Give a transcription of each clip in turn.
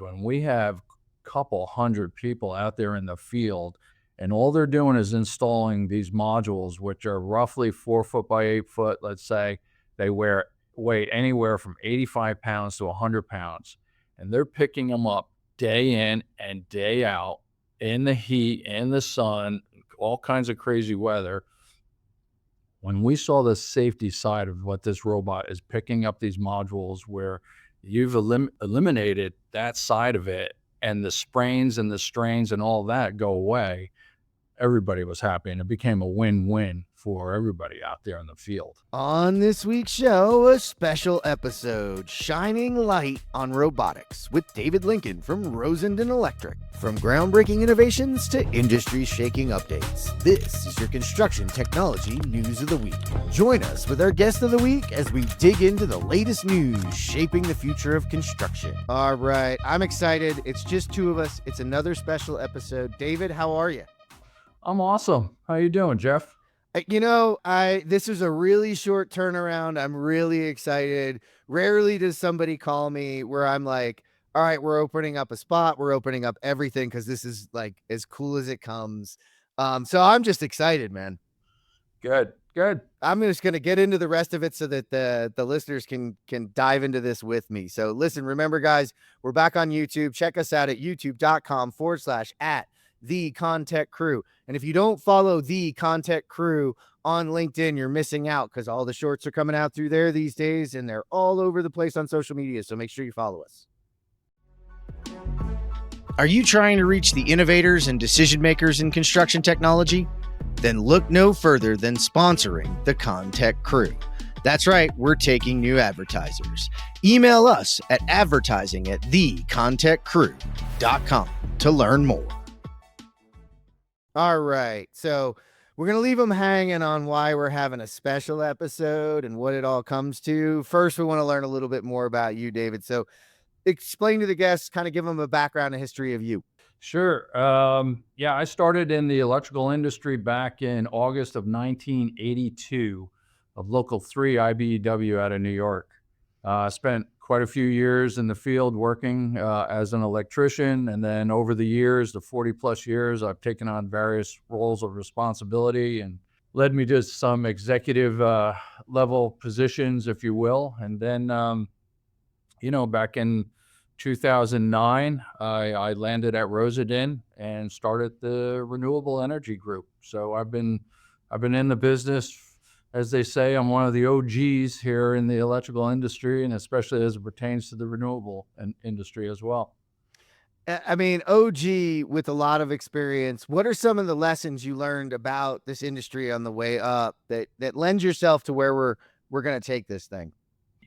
When we have a couple hundred people out there in the field, and all they're doing is installing these modules, which are roughly 4 foot by 8 foot, let's say, they weight anywhere from 85 pounds to 100 pounds. And they're picking them up day in and day out in the heat, in the sun, all kinds of crazy weather. When we saw the safety side of what this robot is picking up these modules where you've eliminated that side of it and the sprains and the strains and all that go away, everybody was happy and it became a win-win for everybody out there in the field. On this week's show, a special episode, Shining Light on Robotics with David Lincoln from Rosendin Electric. From groundbreaking innovations to industry-shaking updates, this is your construction technology news of the week. Join us with our guest of the week as we dig into the latest news shaping the future of construction. All right, I'm excited. It's just two of us. It's another special episode. David, how are you? I'm awesome. How you doing, Jeff? This is a really short turnaround. I'm really excited. Rarely does somebody call me where I'm like, all right, we're opening up a spot. We're opening up everything because this is like as cool as it comes. So I'm just excited, man. Good. I'm just going to get into the rest of it so that the listeners can dive into this with me. So listen, remember guys, we're back on YouTube. Check us out at youtube.com/@ the ConTech Crew. And if you don't follow the ConTech Crew on LinkedIn, you're missing out because all the shorts are coming out through there these days and they're all over the place on social media. So make sure you follow us. Are you trying to reach the innovators and decision makers in construction technology? Then look no further than sponsoring the ConTech Crew. That's right, we're taking new advertisers. Email us at advertising@thecontechcrew.com to learn more. All right, so we're going to leave them hanging on why we're having a special episode and what it all comes to. First, we want to learn a little bit more about you, David. So explain to the guests, kind of give them a background and history of you. Sure. I started in the electrical industry back in August of 1982 of Local 3 IBEW out of New York. Spent quite a few years in the field working as an electrician. And then over the years, the 40 plus years, I've taken on various roles of responsibility and led me to some executive level positions, if you will. And then, back in 2009, I landed at Rosendin and started the renewable energy group. So I've been in the business. As they say, I'm one of the OGs here in the electrical industry, and especially as it pertains to the renewable industry as well. I mean, OG with a lot of experience. What are some of the lessons you learned about this industry on the way up that lends yourself to where we're going to take this thing?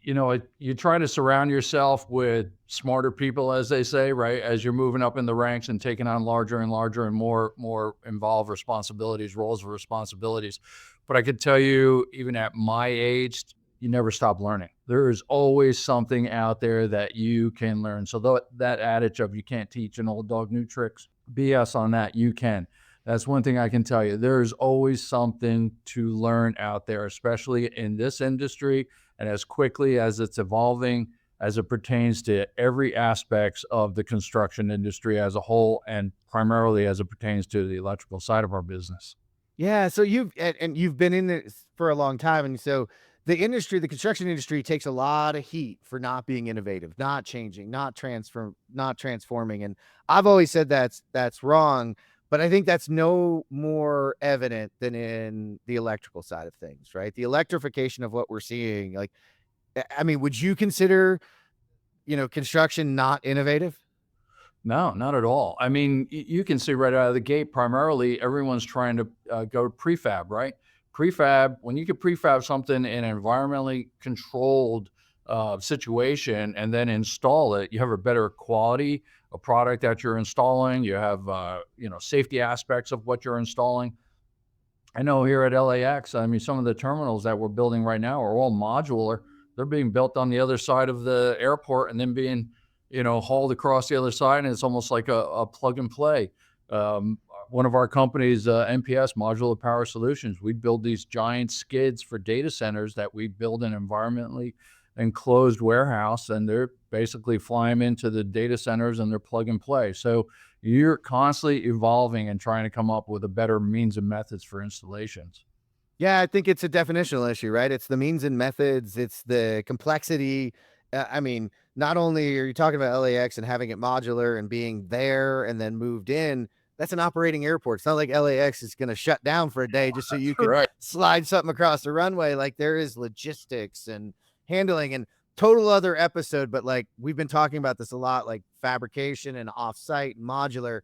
You try to surround yourself with smarter people, as they say, right? As you're moving up in the ranks and taking on larger and larger and more involved responsibilities, roles of responsibilities. But I could tell you, even at my age, you never stop learning. There is always something out there that you can learn. So that adage of you can't teach an old dog new tricks, BS on that, you can. That's one thing I can tell you. There's always something to learn out there, especially in this industry and as quickly as it's evolving as it pertains to every aspects of the construction industry as a whole, and primarily as it pertains to the electrical side of our business. Yeah, so you've been in this for a long time, and so the construction industry takes a lot of heat for not being innovative, not changing, not transforming. And I've always said that's wrong, but I think that's no more evident than in the electrical side of things, right? The electrification of what we're seeing. Like, I mean, would you consider, construction not innovative? No, not at all. I mean, you can see right out of the gate, primarily everyone's trying to go prefab, right? Prefab, when you can prefab something in an environmentally controlled situation and then install it, you have a better quality of product that you're installing. You have, safety aspects of what you're installing. I know here at LAX, I mean, some of the terminals that we're building right now are all modular. They're being built on the other side of the airport and then being hauled across the other side, and it's almost like a plug and play. One of our companies, MPS, Modular Power Solutions, we build these giant skids for data centers that we build in environmentally enclosed warehouse, and they're basically fly them into the data centers and they're plug and play. So you're constantly evolving and trying to come up with a better means and methods for installations. Yeah, I think it's a definitional issue, right? It's the means and methods, it's the complexity. I mean, not only are you talking about LAX and having it modular and being there and then moved in, that's an operating airport. It's not like LAX is going to shut down for a day just so you can Right. slide something across the runway. Like there is logistics and handling and total other episode, but like we've been talking about this a lot, like fabrication and offsite and modular.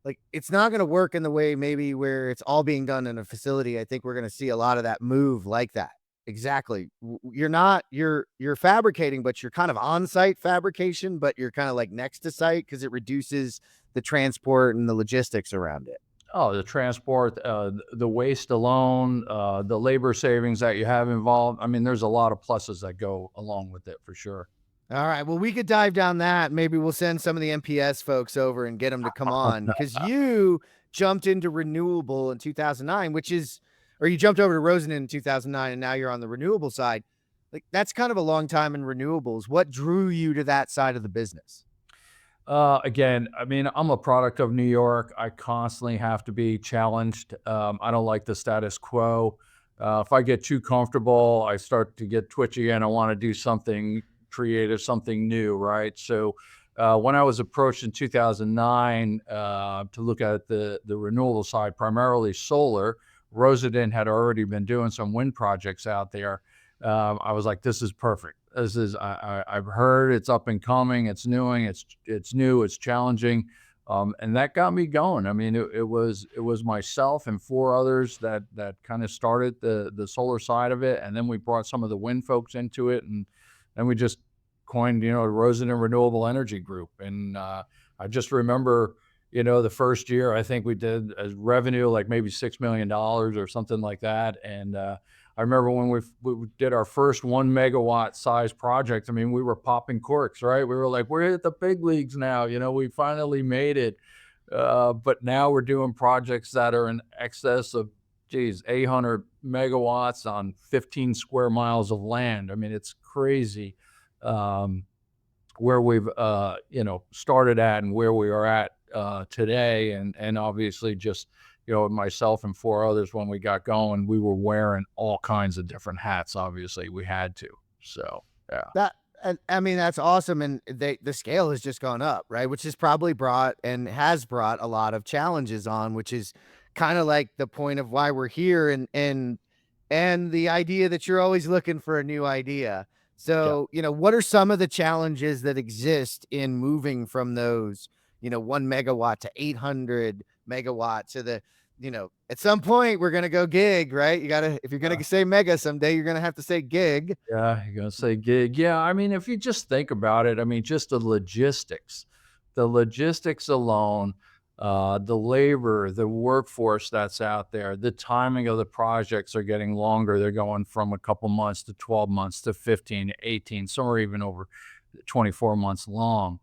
Like it's not going to work in the way maybe where it's all being done in a facility. I think we're going to see a lot of that move like that. Exactly. You're not you're fabricating, but you're kind of on-site fabrication, but you're kind of like next to site because it reduces the transport and the logistics around it. Oh, the transport, the waste alone, the labor savings that you have involved. I mean, there's a lot of pluses that go along with it for sure. All right. Well, we could dive down that. Maybe we'll send some of the MPS folks over and get them to come on because you jumped into renewable in 2009, which is, or you jumped over to Rosendin in 2009, and now you're on the renewable side. Like that's kind of a long time in renewables. What drew you to that side of the business? Again, I mean, I'm a product of New York. I constantly have to be challenged. I don't like the status quo. If I get too comfortable, I start to get twitchy and I want to do something creative, something new, right? So when I was approached in 2009 to look at the renewable side, primarily solar, Rosendin had already been doing some wind projects out there. I was like, this is perfect. This is I've heard it's up and coming. It's new. It's new. It's challenging, and that got me going. I mean, it was myself and four others that kind of started the solar side of it, and then we brought some of the wind folks into it, and then we just coined the Rosendin Renewable Energy Group. And I just remember the first year I think we did as revenue like maybe $6 million or something like that, and I remember when we did our first 1 megawatt size project. I mean, we were popping corks, right? We were like, we're at the big leagues now. We finally made it. But now we're doing projects that are in excess of, 800 megawatts on 15 square miles of land. I mean, it's crazy where we've, started at and where we are at today. And obviously just, myself and four others, when we got going, we were wearing all kinds of different hats. Obviously we had to. So, yeah. That and I mean that's awesome, and the scale has just gone up, right? Which has probably brought and has brought a lot of challenges on, which is kind of like the point of why we're here, and the idea that you're always looking for a new idea. Yeah. So what are some of the challenges that exist in moving from those 1 megawatt to 800 megawatt to the at some point we're going to go gig, right? If you're going to say mega someday, you're going to have to say gig. Yeah. You're going to say gig. Yeah. I mean, if you just think about it, I mean, just the logistics alone, the labor, the workforce that's out there, the timing of the projects are getting longer. They're going from a couple months to 12 months to 15 to 18, some are even over 24 months long.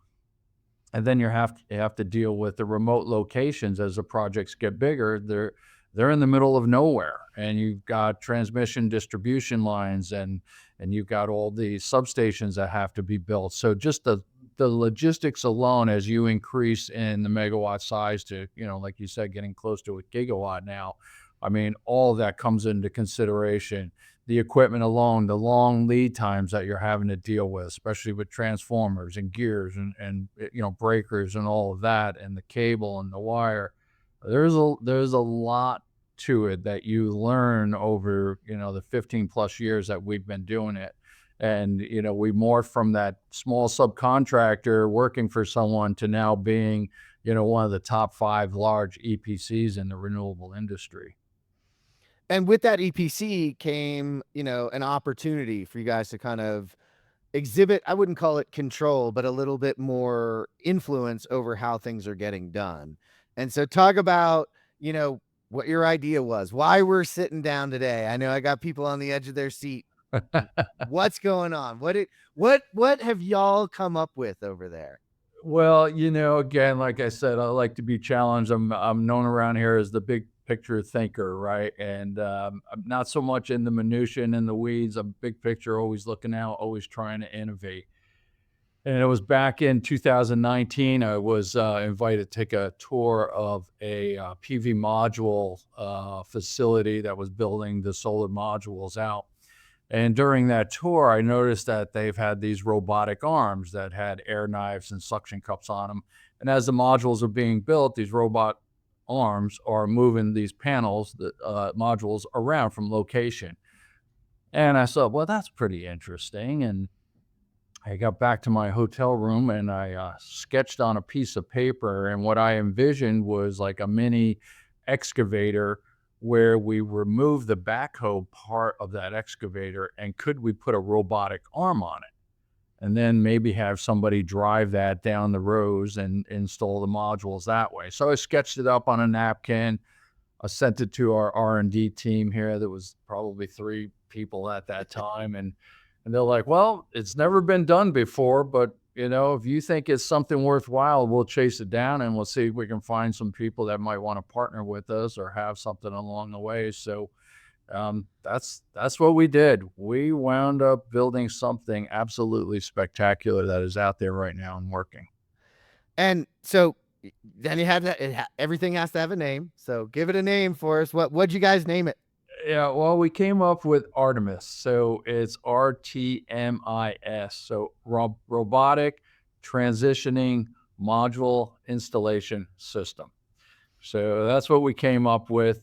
And then you have to deal with the remote locations as the projects get bigger. They're in the middle of nowhere, and you've got transmission distribution lines, and you've got all the substations that have to be built. So just the logistics alone, as you increase in the megawatt size to like you said, getting close to a gigawatt now. I mean, all of that comes into consideration. The equipment alone, the long lead times that you're having to deal with, especially with transformers and gears and breakers and all of that, and the cable and the wire. There's a lot to it that you learn over the 15 plus years that we've been doing it. And we morphed from that small subcontractor working for someone to now being one of the top 5 large EPCs in the renewable industry. And with that EPC came, an opportunity for you guys to kind of exhibit, I wouldn't call it control, but a little bit more influence over how things are getting done. And so talk about, what your idea was, why we're sitting down today. I know I got people on the edge of their seat. What's going on? What have y'all come up with over there? Well, again, like I said, I like to be challenged. I'm known around here as the big picture thinker, right? And I'm not so much in the minutia and in the weeds. I'm big picture, always looking out, always trying to innovate. And it was back in 2019, I was invited to take a tour of a PV module facility that was building the solar modules out. And during that tour, I noticed that they've had these robotic arms that had air knives and suction cups on them. And as the modules are being built, these robot arms are moving these panels, the modules around from location. And I thought, well, that's pretty interesting. And I got back to my hotel room and I sketched on a piece of paper. And what I envisioned was like a mini excavator where we remove the backhoe part of that excavator and could we put a robotic arm on it? And then maybe have somebody drive that down the rows and install the modules that way. So I sketched it up on a napkin. I sent it to our R&D team here. There was probably 3 people at that time. And they're like, well, it's never been done before, but if you think it's something worthwhile, we'll chase it down and we'll see if we can find some people that might want to partner with us or have something along the way. So that's what we did. We wound up building something absolutely spectacular that is out there right now and working. And so then you had to, everything has to have a name. So give it a name for us. What'd you guys name it? Yeah, well, we came up with RTMIS. So it's RTMIS. So robotic transitioning module installation system. So that's what we came up with.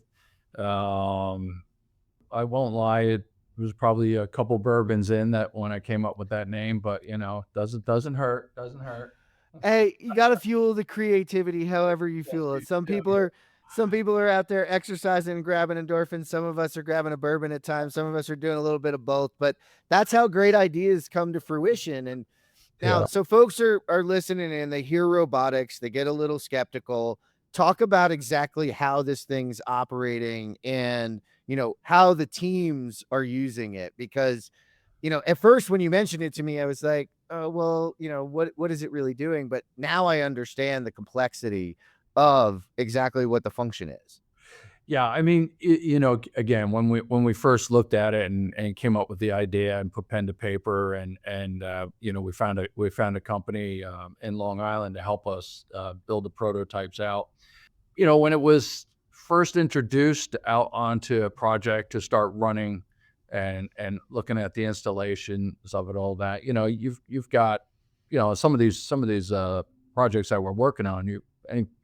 I won't lie, it was probably a couple bourbons in that when I came up with that name, but doesn't hurt. Hey, you got to fuel the creativity however you feel it. Some people are out there exercising and grabbing endorphins. Some of us are grabbing a bourbon at times. Some of us are doing a little bit of both, but that's how great ideas come to fruition. And now, Yeah. so folks are listening and they hear robotics, they get a little skeptical. Talk about exactly how this thing's operating and, how the teams are using it. Because, at first when you mentioned it to me, I was like, oh, well, what is it really doing? But now I understand the complexity of exactly what the function is. Yeah, I mean, again, when we first looked at it and came up with the idea and put pen to paper and we found a company in Long Island to help us build the prototypes out. When it was first introduced out onto a project to start running and looking at the installations of it, all that, you've got some of these projects that we're working on, you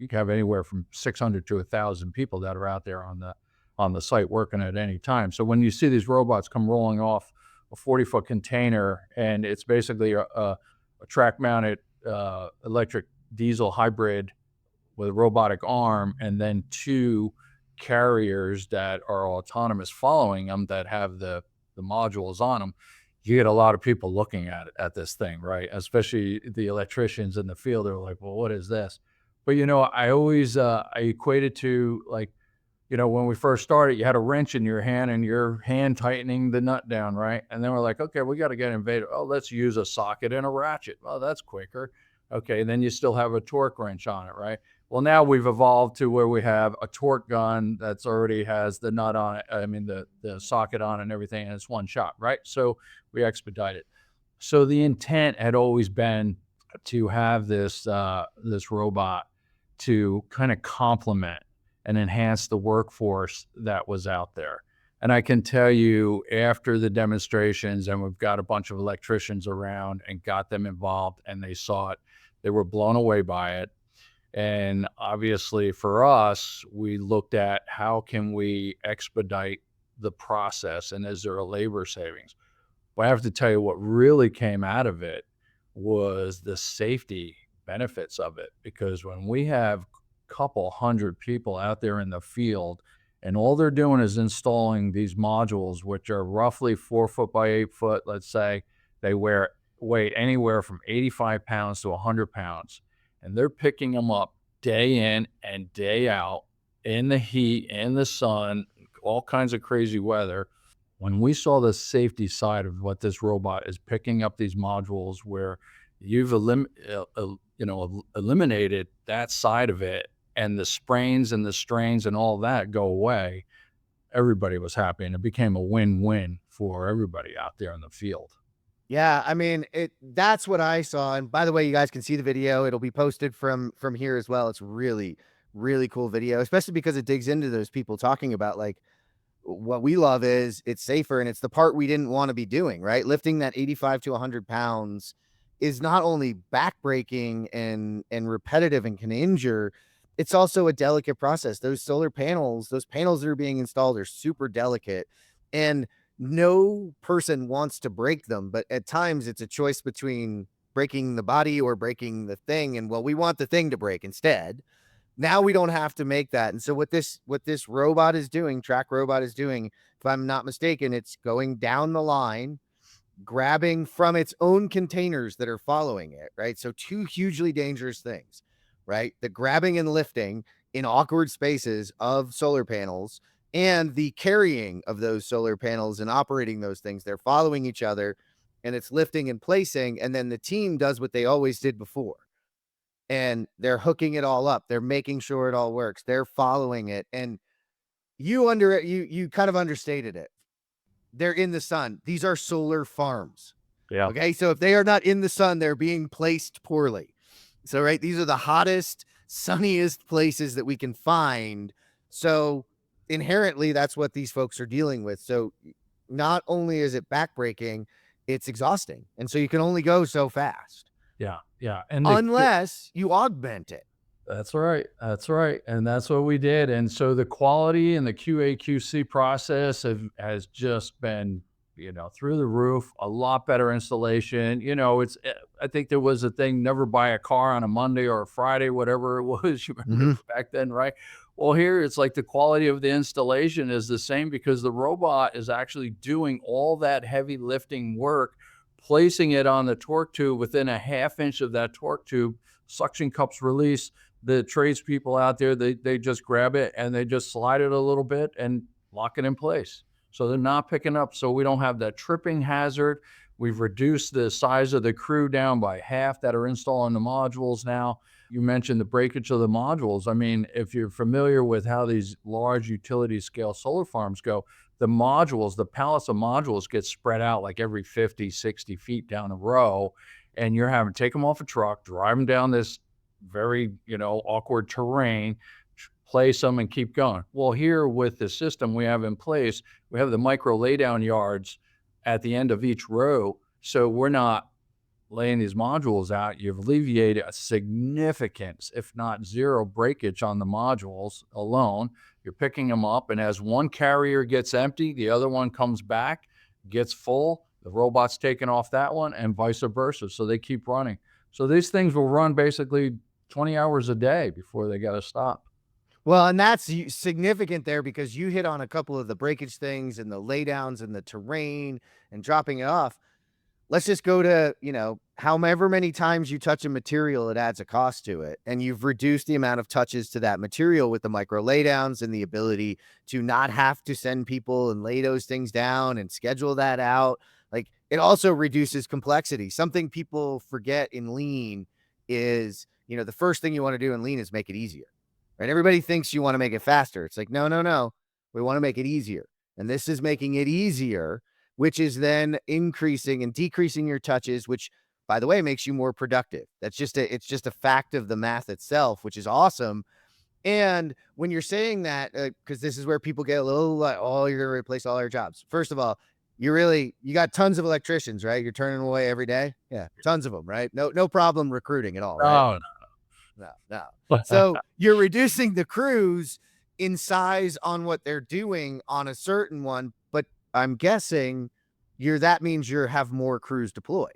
have anywhere from 600 to 1,000 people that are out there on the site working at any time. So when you see these robots come rolling off a 40-foot container and it's basically a track mounted electric diesel hybrid with a robotic arm and then 2 carriers that are autonomous following them that have the modules on them, you get a lot of people looking at this thing, right? Especially the electricians in the field are like, well, what is this? But I always I equate it to like, when we first started, you had a wrench in your hand and your hand tightening the nut down, right? And then we're like, okay, we got to get innovative. Oh, let's use a socket and a ratchet. Well, that's quicker. Okay, and then you still have a torque wrench on it, right? Well, now we've evolved to where we have a torque gun that's already has the nut on it. I mean, the socket on it and everything, and it's one shot, right? So we expedite it. So the intent had always been to have this robot to kind of complement and enhance the workforce that was out there. And I can tell you after the demonstrations, and we've got a bunch of electricians around and got them involved and they saw it, they were blown away by it. And obviously for us, we looked at how can we expedite the process and is there a labor savings? But I have to tell you what really came out of it was the safety benefits of it, because when we have a couple hundred people out there in the field and all they're doing is installing these modules, which are roughly 4 foot by 8 foot, let's say, they weigh anywhere from 85 pounds to 100 pounds, and they're picking them up day in and day out in the heat, in the sun, all kinds of crazy weather. When we saw the safety side of what this robot is picking up these modules where you've eliminated that side of it and the sprains and the strains and all that go away, everybody was happy, and it became a win-win for everybody out there in the field. Yeah, I mean, that's what I saw. And by the way, you guys can see the video. It'll be posted from here as well. It's really, really cool video, especially because it digs into those people talking about like what we love is it's safer and it's the part we didn't want to be doing, right? Lifting that 85 to 100 pounds is not only backbreaking and repetitive and can injure, it's also a delicate process. Those solar panels, those panels that are being installed are super delicate. And no person wants to break them, but at times it's a choice between breaking the body or breaking the thing. And well, we want the thing to break instead. Now we don't have to make that. And so what this robot is doing, track robot is doing, if I'm not mistaken, it's going down the line, grabbing from its own containers that are following it, right? So two hugely dangerous things, right? The grabbing and lifting in awkward spaces of solar panels and the carrying of those solar panels and operating those things. They're following each other and it's lifting and placing. And then the team does what they always did before. And they're hooking it all up. They're making sure it all works. They're following it. And you kind of understated it. They're in the sun. These are solar farms. Yeah. Okay. So if they are not in the sun, they're being placed poorly. So, right, these are the hottest, sunniest places that we can find. So inherently, that's what these folks are dealing with. So not only is it backbreaking, it's exhausting. And so you can only go so fast. Yeah. Yeah. And Unless you augment it. that's right. That's right. And that's what we did. And so the quality and the QA/QC process has just been, through the roof. A lot better installation. I think there was a thing: never buy a car on a Monday or a Friday, whatever it was. You remember back then, right? Well, here it's like the quality of the installation is the same because the robot is actually doing all that heavy lifting work, placing it on the torque tube within a half inch of that torque tube. Suction cups release. The tradespeople out there, they just grab it and they just slide it a little bit and lock it in place. So they're not picking up. So we don't have that tripping hazard. We've reduced the size of the crew down by half that are installing the modules now. You mentioned the breakage of the modules. I mean, if you're familiar with how these large utility scale solar farms go, the modules, the pallets of modules get spread out like every 50, 60 feet down a row. And you're having to take them off a truck, drive them down this very, awkward terrain, place them and keep going. Well, here with the system we have in place, we have the micro laydown yards at the end of each row. So we're not laying these modules out. You've alleviated a significant, if not zero, breakage on the modules alone. You're picking them up, and as one carrier gets empty, the other one comes back, gets full, the robot's taking off that one, and vice versa. So they keep running. So these things will run basically 20 hours a day before they got to stop. Well, and that's significant there because you hit on a couple of the breakage things and the laydowns and the terrain and dropping it off. Let's just go to, however many times you touch a material, it adds a cost to it. And you've reduced the amount of touches to that material with the micro laydowns and the ability to not have to send people and lay those things down and schedule that out. Like, it also reduces complexity. Something people forget in lean is, the first thing you want to do in lean is make it easier, right? Everybody thinks you want to make it faster. It's like, no. We want to make it easier. And this is making it easier, which is then increasing and decreasing your touches, which, by the way, makes you more productive. It's just a fact of the math itself, which is awesome. And when you're saying that, because this is where people get a little like, oh, you're going to replace all your jobs. First of all, you got tons of electricians, right? You're turning away every day. Yeah. Tons of them, right? No problem recruiting at all. Right? No. So you're reducing the crews in size on what they're doing on a certain one, but I'm guessing that means you have more crews deployed.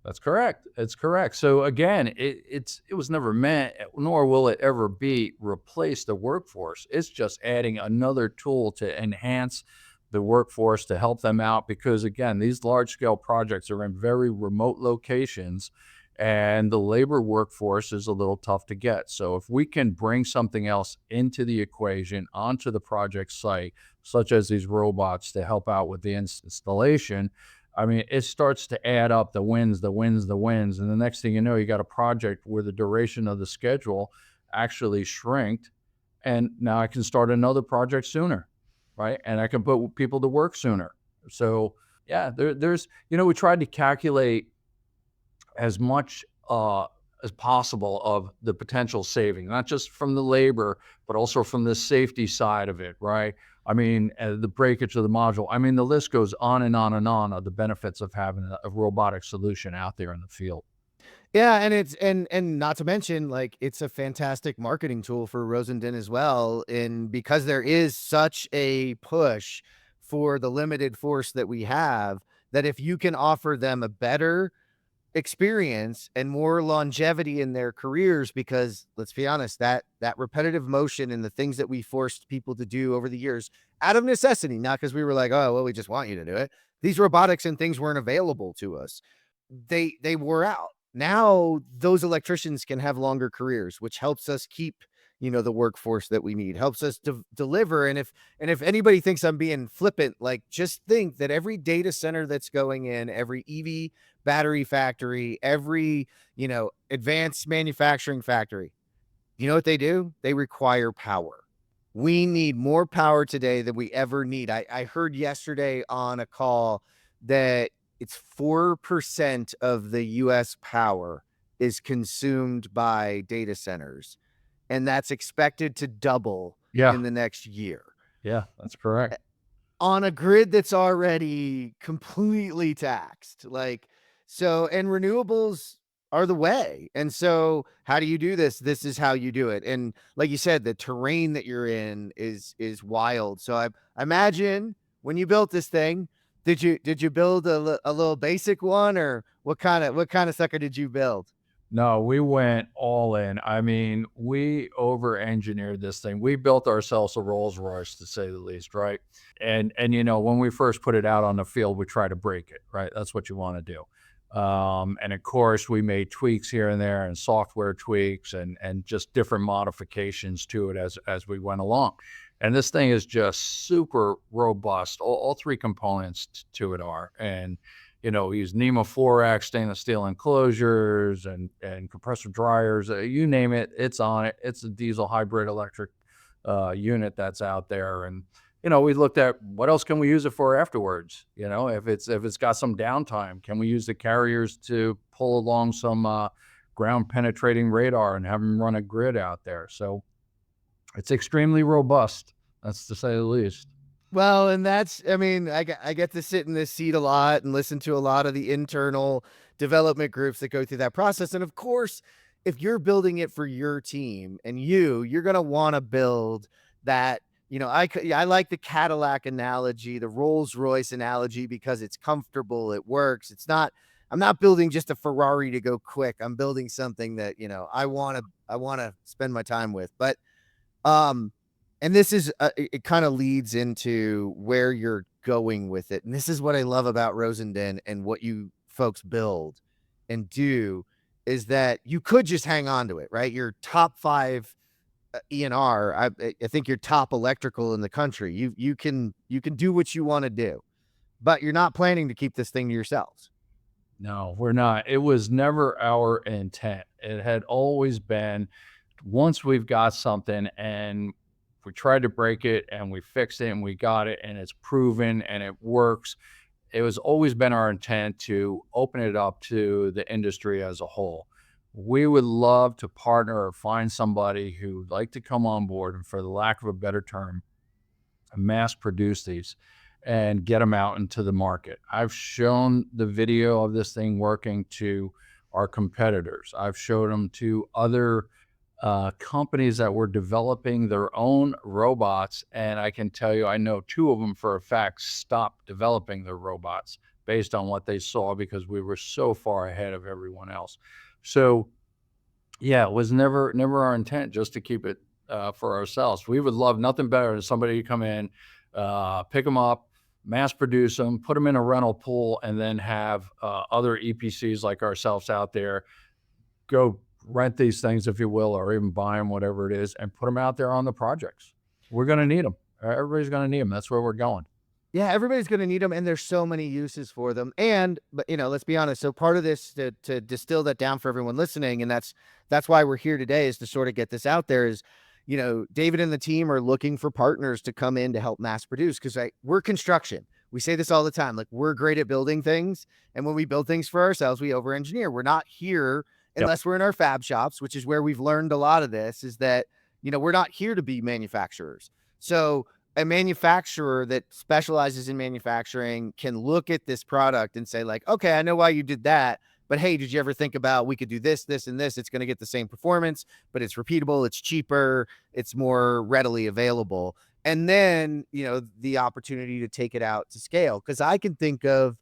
That's correct. It's correct. So again, it was never meant, nor will it ever be, replace the workforce. It's just adding another tool to enhance the workforce to help them out, because again, these large scale projects are in very remote locations and the labor workforce is a little tough to get. So if we can bring something else into the equation, onto the project site, such as these robots to help out with the installation, I mean, it starts to add up the wins. And the next thing you know, you got a project where the duration of the schedule actually shrinked, and now I can start another project sooner, right? And I can put people to work sooner. So yeah, there's, we tried to calculate as much as possible of the potential saving, not just from the labor, but also from the safety side of it, right? I mean, the breakage of the module. I mean, the list goes on and on and on of the benefits of having a robotic solution out there in the field. Yeah, and it's and not to mention, like, it's a fantastic marketing tool for Rosendin as well, and because there is such a push for the limited force that we have, that if you can offer them a better experience and more longevity in their careers, because let's be honest, that repetitive motion and the things that we forced people to do over the years out of necessity, not because we were like, oh well, we just want you to do it. These robotics and things weren't available to us. They wore out. Now those electricians can have longer careers, which helps us keep, the workforce that we need, helps us deliver. And if anybody thinks I'm being flippant, like, just think that every data center that's going in, every EV battery factory, every, advanced manufacturing factory, you know what they do? They require power. We need more power today than we ever need. I heard yesterday on a call that it's 4% of the US power is consumed by data centers, and that's expected to double Yeah, in the next year yeah, that's correct. on a grid that's already completely taxed. Like, so, and renewables are the way. And so how do you do this? This is how you do it. And like you said, the terrain that you're in is wild. So I imagine when you built this thing, did you build a little basic one, or what kind of sucker did you build? No, we went all in. I mean, we over engineered this thing. We built ourselves a Rolls Royce, to say the least, right? And when we first put it out on the field, we try to break it, right? That's what you want to do. And of course, we made tweaks here and there, and software tweaks, and just different modifications to it as we went along. And this thing is just super robust. All three components to it are. And we use NEMA 4X stainless steel enclosures and compressor dryers. You name it, it's on it. It's a diesel hybrid electric unit that's out there. And we looked at what else can we use it for afterwards. If it's got some downtime, can we use the carriers to pull along some ground penetrating radar and have them run a grid out there? So it's extremely robust. That's to say the least. Well, and I mean, I get to sit in this seat a lot and listen to a lot of the internal development groups that go through that process. And of course, if you're building it for your team and you're going to want to build that, I like the Cadillac analogy, the Rolls Royce analogy, because it's comfortable, it works. I'm not building just a Ferrari to go quick. I'm building something that, I want to spend my time with. But, and this is, it kind of leads into where you're going with it. And this is what I love about Rosendin and what you folks build and do, is that you could just hang on to it, right? Your top 5 ENR, I think you're top electrical in the country. You can do what you want to do, but you're not planning to keep this thing to yourselves. No, we're not. It was never our intent. It had always been, once we've got something and we tried to break it and we fixed it and we got it and it's proven and it works, it was always been our intent to open it up to the industry as a whole. We would love to partner or find somebody who'd like to come on board and, for the lack of a better term, mass produce these and get them out into the market. I've shown the video of this thing working to our competitors. I've showed them to other companies that were developing their own robots. And I can tell you, I know 2 of them for a fact stopped developing their robots based on what they saw, because we were so far ahead of everyone else. So yeah, it was never our intent just to keep it for ourselves. We would love nothing better than somebody to come in, pick them up, mass produce them, put them in a rental pool, and then have other EPCs like ourselves out there go rent these things, if you will, or even buy them, whatever it is, and put them out there on the projects. We're going to need them. Everybody's going to need them. That's where we're going. Yeah, everybody's going to need them, and there's so many uses for them. And, but let's be honest. So part of this to distill that down for everyone listening, and that's why we're here today, is to sort of get this out there. Is David and the team are looking for partners to come in to help mass produce, because we're construction. We say this all the time. Like, we're great at building things, and when we build things for ourselves, we over engineer. We're not here Yep. unless we're in our fab shops, which is where we've learned a lot of this. Is that we're not here to be manufacturers. So a manufacturer that specializes in manufacturing can look at this product and say, like, okay, I know why you did that, but hey, did you ever think about, we could do this, this, and this? It's going to get the same performance, but it's repeatable, it's cheaper, it's more readily available. And then, the opportunity to take it out to scale. Because I can think of,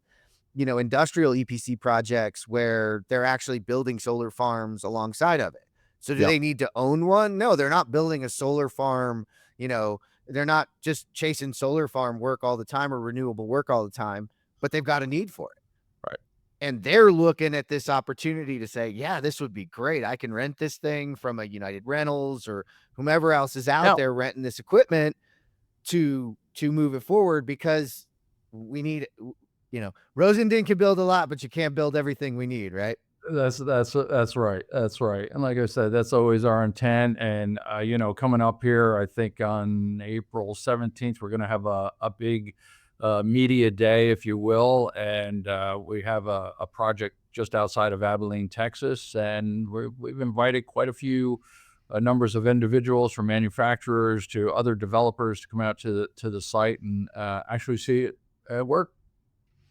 industrial EPC projects where they're actually building solar farms alongside of it. So do Yep. they need to own one? No, they're not building a solar farm, they're not just chasing solar farm work all the time or renewable work all the time, but they've got a need for it. Right. And they're looking at this opportunity to say, yeah, this would be great. I can rent this thing from a United Rentals or whomever else is out Now, there renting this equipment to move it forward, because we need, Rosendin can build a lot, but you can't build everything we need, right? that's right. That's right. And like I said, that's always our intent. And coming up here, I think on April 17th, we're going to have a big media day, if you will. And we have a project just outside of Abilene, Texas, and we've invited quite a few numbers of individuals, from manufacturers to other developers, to come out to the site and actually see it at work,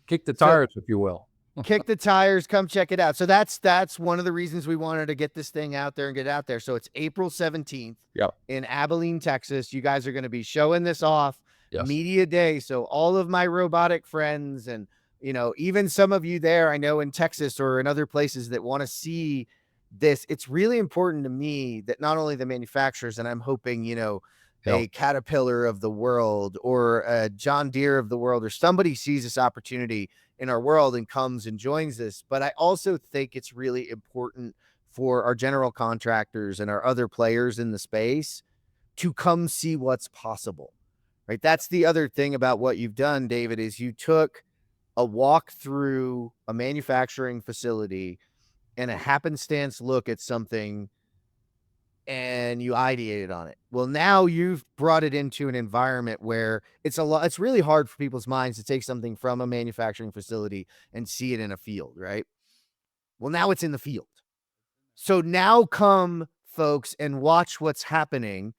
kick the So tires, if you will. kick the tires, come check it out. So that's one of the reasons we wanted to get this thing out there and get it out there. So it's April 17th Yep. in Abilene, Texas. You guys are going to be showing this off. Yes. Media day. So all of my robotic friends, and even some of you there, I know in Texas or in other places, that want to see this. It's really important to me that not only the manufacturers, and I'm hoping a Yep. Caterpillar of the world or a John Deere of the world, or somebody sees this opportunity in our world and comes and joins this. But I also think it's really important for our general contractors and our other players in the space to come see what's possible, right? That's the other thing about what you've done, David, is you took a walk through a manufacturing facility and a happenstance look at something, and you ideated on it. Well, now you've brought it into an environment where it's really hard for people's minds to take something from a manufacturing facility and see it in a field, right? Well, now it's in the field. So now come, folks, and watch what's happening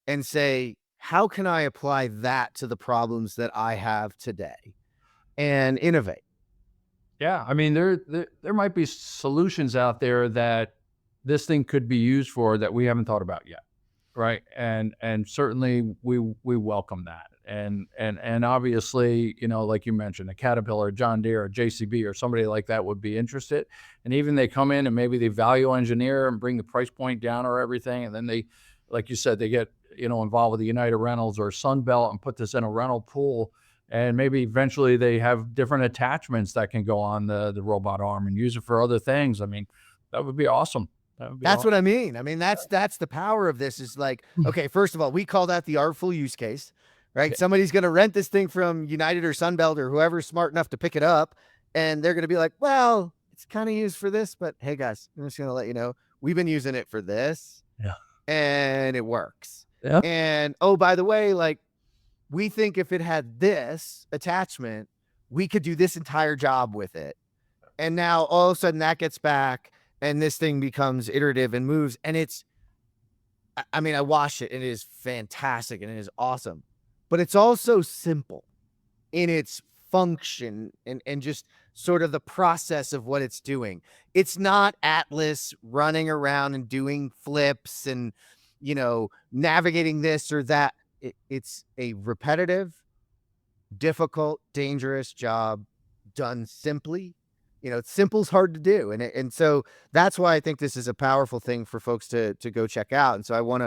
and say, how can I apply that to the problems that I have today, and innovate? Yeah, I mean, there might be solutions out there that this thing could be used for that we haven't thought about yet, right? And certainly we welcome that. And obviously, like you mentioned, a Caterpillar, John Deere, or JCB, or somebody like that would be interested. And even they come in and maybe they value engineer and bring the price point down or everything, and then they, like you said, they get involved with the United Rentals or Sunbelt and put this in a rental pool. And maybe eventually they have different attachments that can go on the robot arm and use it for other things. I mean, that would be awesome. That would be That's awesome. what I mean. I mean, that's the power of this, is like, okay, first of all, we call that the artful use case, right? Yeah. Somebody's going to rent this thing from United or Sunbelt or whoever's smart enough to pick it up, and they're going to be like, well, it's kind of used for this, but hey guys, I'm just going to let you know, we've been using it for this, Yeah. and it works. Yeah. And oh, by the way, like, we think if it had this attachment, we could do this entire job with it. And now all of a sudden that gets back, and this thing becomes iterative and moves. And I mean, I watched it and it is fantastic and it is awesome, but it's also simple in its function and just sort of the process of what it's doing. It's not Atlas running around and doing flips and, navigating this or that. It's a repetitive, difficult, dangerous job done simply. Simple's hard to do. And so that's why I think this is a powerful thing for folks to go check out. And so I want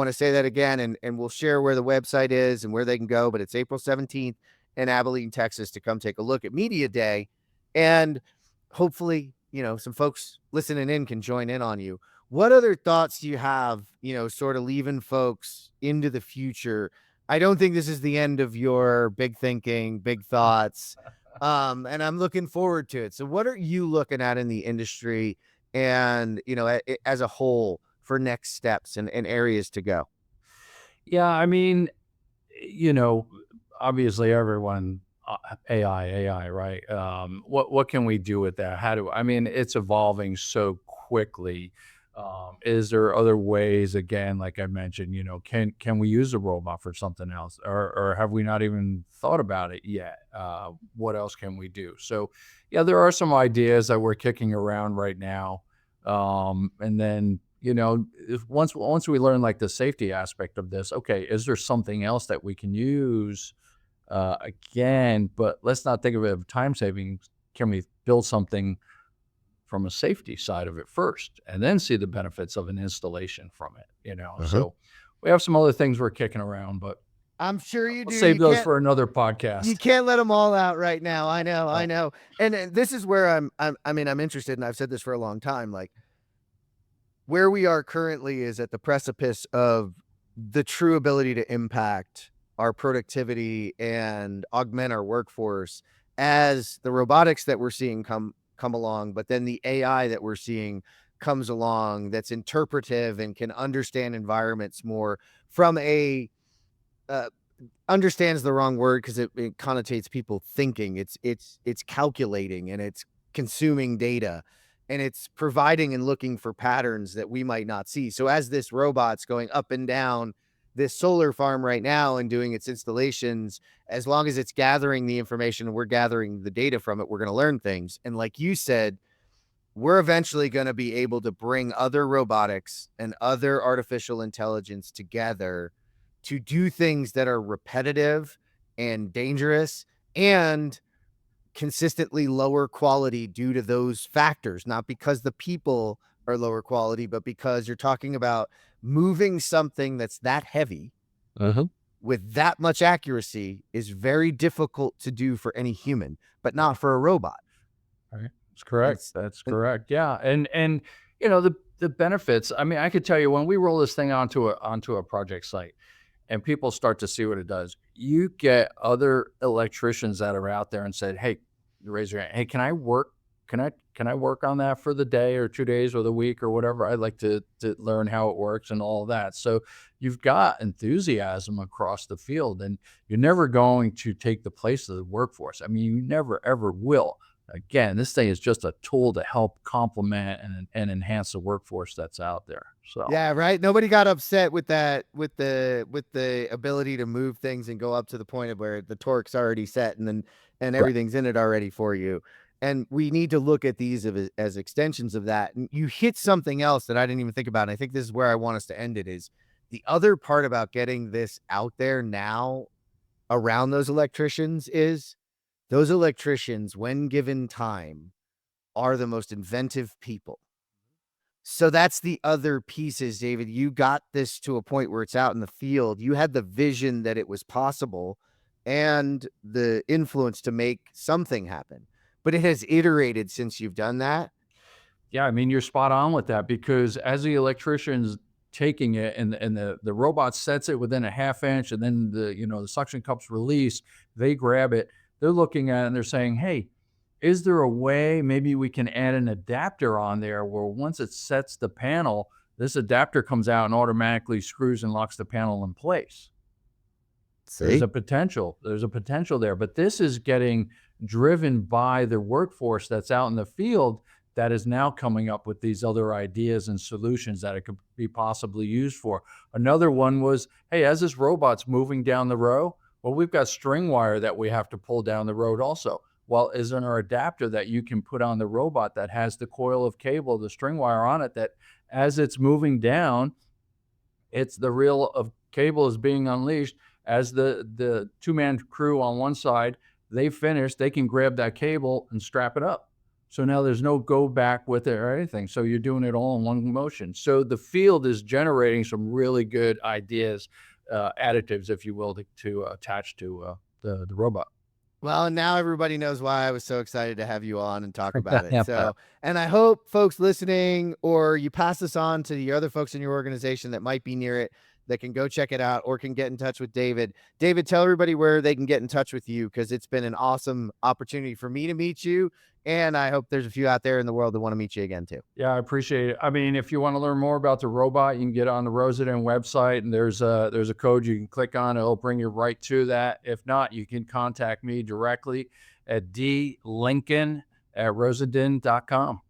to say that again, and we'll share where the website is and where they can go, but it's April 17th in Abilene, Texas, to come take a look at Media Day. And hopefully, some folks listening in can join in on you. What other thoughts do you have, sort of leaving folks into the future I don't think this is the end of your big thinking, big thoughts. And I'm looking forward to it. So what are you looking at in the industry and, as a whole for next steps and areas to go? Yeah, I mean, you know, obviously everyone AI, right? What can we do with that? How do I mean, it's evolving so quickly. Is there other ways? Again, like I mentioned, can we use a robot for something else, or have we not even thought about it yet? What else can we do? So, yeah, there are some ideas that we're kicking around right now, and then once we learn like the safety aspect of this, okay, is there something else that we can use again? But let's not think of it as time savings. Can we build something from a safety side of it first, and then see the benefits of an installation from it? Uh-huh. So we have some other things we're kicking around, but I'm sure you we'll do. save those for another podcast. You can't let them all out right now. I know, Uh, I know. And this is where I'm interested, and I've said this for a long time. Like, where we are currently is at the precipice of the true ability to impact our productivity and augment our workforce as the robotics that we're seeing come along, but then the AI that we're seeing comes along that's interpretive and can understand environments more from a uh, understands the wrong word because it connotates people thinking. It's calculating and it's consuming data and it's providing and looking for patterns that we might not see. So as this robot's going up and down this solar farm right now and doing its installations, as long as it's gathering the information and we're gathering the data from it, we're going to learn things. And like you said, we're eventually going to be able to bring other robotics and other artificial intelligence together to do things that are repetitive and dangerous and consistently lower quality due to those factors, not because the people are lower quality, but because you're talking about moving something that's that heavy uh-huh. with that much accuracy is very difficult to do for any human, but not for a robot. Right. That's And correct. it's That's and correct. Yeah. And the benefits. I mean, I could tell you when we roll this thing onto a project site and people start to see what it does, you get other electricians that are out there and said, "Hey," you raise your hand, "Hey, can I work? Can I work on that for the day or 2 days or the week or whatever? I'd like to learn how it works and all of that." So you've got enthusiasm across the field, and you're never going to take the place of the workforce. I mean, you never ever will. Again, this thing is just a tool to help complement and enhance the workforce that's out there. So Yeah, right. Nobody got upset with that with the ability to move things and go up to the point of where the torque's already set and right. everything's in it already for you. And we need to look at these as extensions of that. And you hit something else that I didn't even think about. And I think this is where I want us to end it is the other part about getting this out there now around those electricians is those electricians, when given time, are the most inventive people. So that's the other pieces, David. You got this to a point where it's out in the field. You had the vision that it was possible and the influence to make something happen. But it has iterated since you've done that. Yeah, I mean, you're spot on with that because as the electrician's taking it and the robot sets it within a half inch and then the suction cups release, they grab it, they're looking at it and they're saying, "Hey, is there a way maybe we can add an adapter on there where once it sets the panel, this adapter comes out and automatically screws and locks the panel in place?" There's See? a potential. There's a potential there, but this is getting driven by the workforce that's out in the field that is now coming up with these other ideas and solutions that it could be possibly used for. Another one was, hey, as this robot's moving down the row, well, we've got string wire that we have to pull down the road also. Well, is there an adapter that you can put on the robot that has the coil of cable, the string wire on it that as it's moving down, it's the reel of cable is being unleashed as the two-man crew on one side, they finish, they can grab that cable and strap it up. So now there's no go back with it or anything. So you're doing it all in one motion. So the field is generating some really good ideas, additives, if you will, to attach to the robot. Well, now everybody knows why I was so excited to have you on and talk about it. Yeah. So, and I hope folks listening or you pass this on to the other folks in your organization that might be near it, that can go check it out or can get in touch with David. David, tell everybody where they can get in touch with you, because it's been an awesome opportunity for me to meet you. And I hope there's a few out there in the world that want to meet you again too. Yeah, I appreciate it. I mean, if you want to learn more about the robot, you can get on the Rosendin website, and there's a code you can click on. It'll bring you right to that. If not, you can contact me directly at dlincoln@rosendin.com.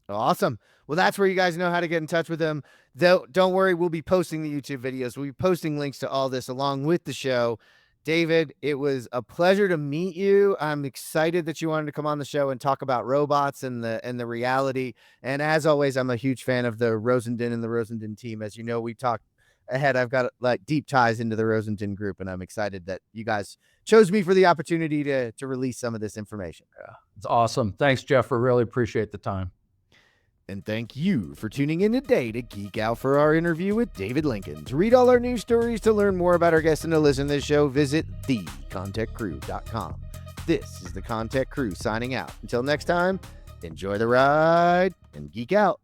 Awesome. Well, that's where you guys know how to get in touch with him. Though, don't worry, we'll be posting the YouTube videos. We'll be posting links to all this along with the show. David, it was a pleasure to meet you. I'm excited that you wanted to come on the show and talk about robots and the reality. And as always, I'm a huge fan of the Rosendin and the Rosendin team. As you know, we talked ahead. I've got like deep ties into the Rosendin group, and I'm excited that you guys chose me for the opportunity to release some of this information. Yeah, it's awesome. Thanks, Jeff. I really appreciate the time. And thank you for tuning in today to geek out for our interview with David Lincoln. To read all our news stories, to learn more about our guests, and to listen to this show, visit thecontechcrew.com. This is the ConTech Crew signing out. Until next time, enjoy the ride and geek out.